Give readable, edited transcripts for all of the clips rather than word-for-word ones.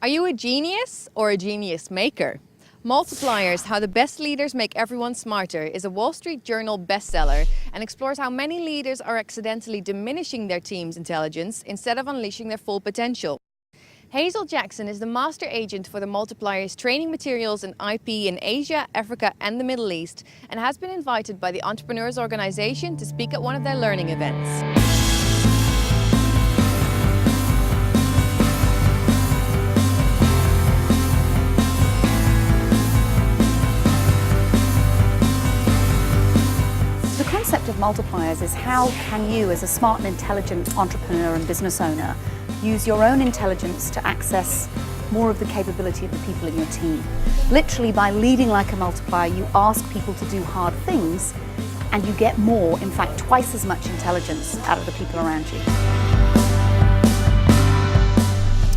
Are you a genius or a genius maker? Multipliers, How the Best Leaders Make Everyone Smarter is a Wall Street Journal bestseller and explores how many leaders are accidentally diminishing their team's intelligence instead of unleashing their full potential. Hazel Jackson is the master agent for the Multipliers training materials and IP in Asia, Africa and the Middle East, and has been invited by the Entrepreneurs Organization to speak at one of their learning events. The concept of multipliers is how can you, as a smart and intelligent entrepreneur and business owner, use your own intelligence to access more of the capability of the people in your team. Literally, by leading like a multiplier, you ask people to do hard things and you get more, in fact, twice as much intelligence out of the people around you.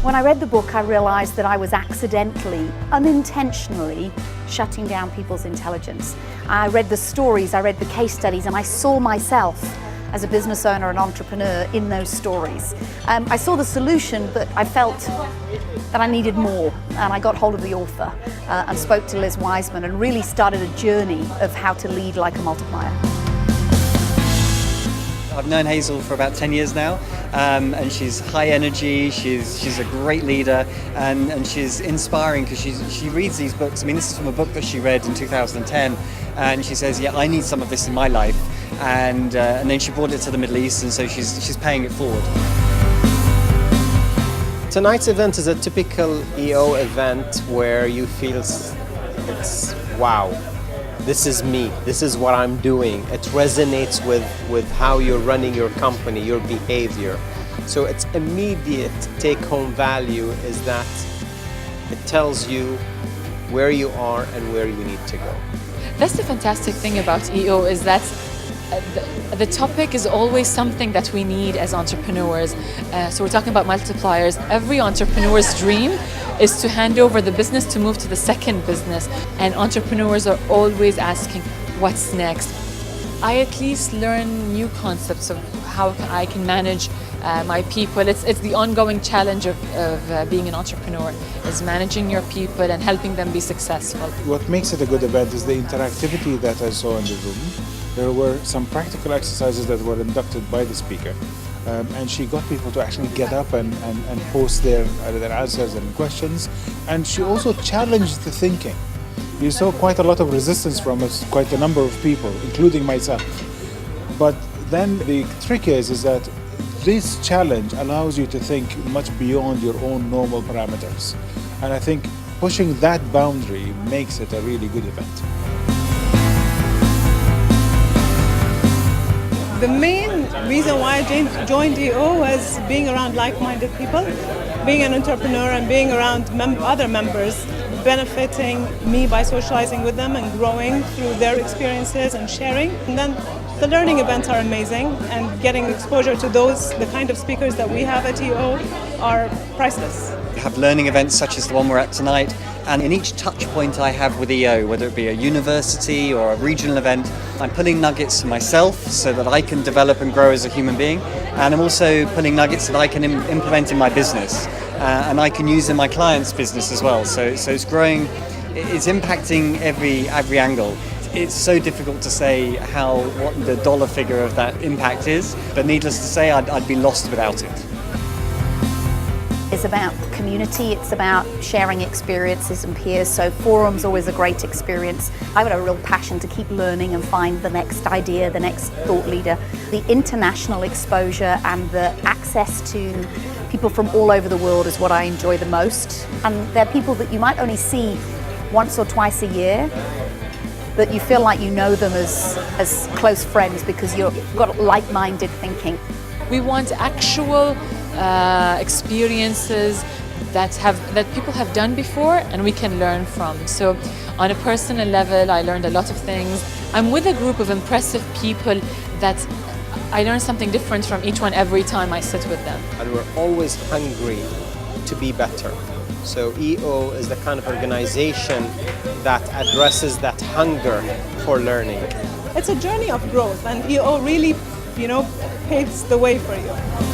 When I read the book, I realized that I was accidentally, unintentionally shutting down people's intelligence. I read the stories, I read the case studies, and I saw myself as a business owner and entrepreneur in those stories. I saw the solution, but I felt that I needed more, and I got hold of the author and spoke to Liz Wiseman and really started a journey of how to lead like a multiplier. I've known Hazel for about 10 years now, and she's high energy, she's a great leader, and she's inspiring because she reads these books. I mean, this is from a book that she read in 2010, and she says, yeah, I need some of this in my life, and then she brought it to the Middle East, and so she's paying it forward. Tonight's event is a typical EO event where you feel it's wow. This is me, this is what I'm doing. It resonates with how you're running your company, your behavior. So its immediate take-home value is that it tells you where you are and where you need to go. That's the fantastic thing about EO, is that the topic is always something that we need as entrepreneurs. So we're talking about multipliers. Every entrepreneur's dream is to hand over the business to move to the second business. And entrepreneurs are always asking, what's next? I at least learn new concepts of how I can manage my people. It's the ongoing challenge of being an entrepreneur, is managing your people and helping them be successful. What makes it a good event is the interactivity that I saw in the room. There were some practical exercises that were inducted by the speaker, and she got people to actually get up and post their answers and questions, and she also challenged the thinking. You saw quite a lot of resistance from quite a number of people, including myself. But then the trick is that this challenge allows you to think much beyond your own normal parameters, and I think pushing that boundary makes it a really good event. The main reason why I joined EO was being around like-minded people, being an entrepreneur and being around other members, benefiting me by socializing with them and growing through their experiences and sharing. And then the learning events are amazing, and getting exposure to the kind of speakers that we have at EO are priceless. We have learning events such as the one we're at tonight, and in each touch point I have with EO, whether it be a university or a regional event, I'm pulling nuggets for myself so that I can develop and grow as a human being, and I'm also pulling nuggets that I can implement in my business, and I can use in my client's business as well. So it's growing, it's impacting every angle. It's so difficult to say what the dollar figure of that impact is, but needless to say, I'd be lost without it. It's about community, it's about sharing experiences and peers, so forum's always a great experience. I've got a real passion to keep learning and find the next idea, the next thought leader. The international exposure and the access to people from all over the world is what I enjoy the most. And they're people that you might only see once or twice a year, but you feel like you know them as close friends because you've got like-minded thinking. We want actual experiences that people have done before and we can learn from. So on a personal level, I learned a lot of things. I'm with a group of impressive people that I learn something different from each one every time I sit with them. And we're always hungry to be better. So EO is the kind of organization that addresses that hunger for learning. It's a journey of growth, and EO really, paves the way for you.